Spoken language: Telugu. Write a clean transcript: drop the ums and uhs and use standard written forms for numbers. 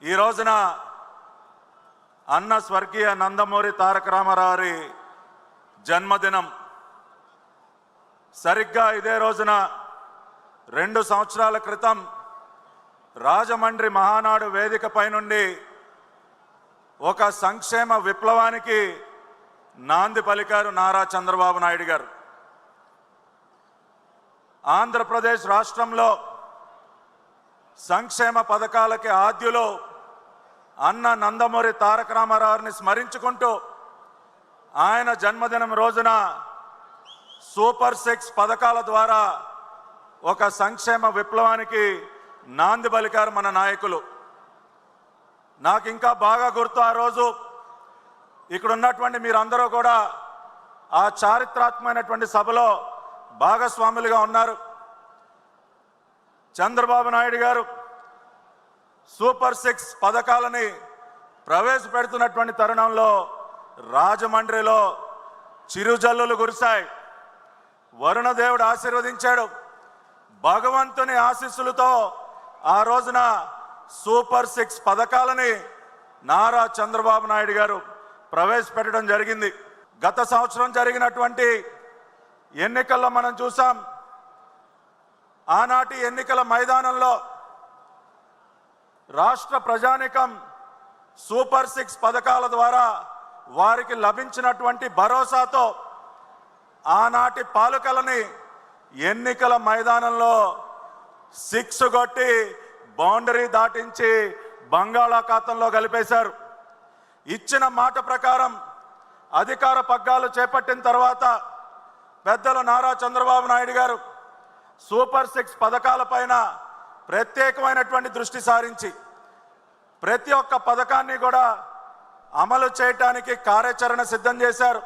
ఈ రోజున అన్న స్వర్గీయ నందమూరి తారక రామారావు గారి జన్మదినం. సరిగ్గా ఇదే రోజున 2 సంవత్సరాల క్రితం రాజమండ్రి మహానాడు వేదికపై నుండి ఒక సంక్షేమ విప్లవానికి నాంది పలికారు నారా చంద్రబాబు నాయుడు గారు. ఆంధ్రప్రదేశ్ రాష్ట్రంలో సంక్షేమ పథకాలకి ఆద్యులు అన్న నందమూరి తారక రామారావుని స్మరించుకుంటూ ఆయన జన్మదినం రోజున సూపర్ 6 పథకాల ద్వారా ఒక సంక్షేమ విప్లవానికి నాంది పలికారు మన నాయకులు. నాకు ఇంకా బాగా గుర్తు, ఆ రోజు ఇక్కడ ఉన్నటువంటి మీరందరూ కూడా ఆ చారిత్రాత్మకమైనటువంటి సభలో భాగస్వాములుగా ఉన్నారు. చంద్రబాబు నాయుడు గారు సూపర్ 6 పథకాలని ప్రవేశపెడుతున్నటువంటి తరుణంలో రాజమండ్రిలో చిరుజల్లులు కురిశాయి. వరుణదేవుడు ఆశీర్వదించాడు. భగవంతుని ఆశీస్సులతో ఆ రోజున సూపర్ 6 పథకాలని నారా చంద్రబాబు నాయుడు గారు ప్రవేశపెట్టడం జరిగింది. గత సంవత్సరం జరిగినటువంటి ఎన్నికల్లో మనం చూసాం. ఆనాటి ఎన్నికల మైదానంలో రాష్ట్ర ప్రజానికం సూపర్ 6 పథకాల ద్వారా వారికి లభించినటువంటి భరోసాతో ఆనాటి పాలకులని ఎన్నికల మైదానంలో 6 కొట్టి బౌండరీ దాటించి బంగాళాఖాతంలో కలిపేశారు. ఇచ్చిన మాట ప్రకారం అధికార పగ్గాలు చేపట్టిన తర్వాత పెద్దలు నారా చంద్రబాబు నాయుడు గారు సూపర్ 6 పథకాలపైన ప్రత్యేకమైనటువంటి దృష్టి సారించి ప్రతి ఒక్క పథకాన్ని కూడా అమలు చేయడానికి కార్యాచరణ సిద్ధం చేశారు.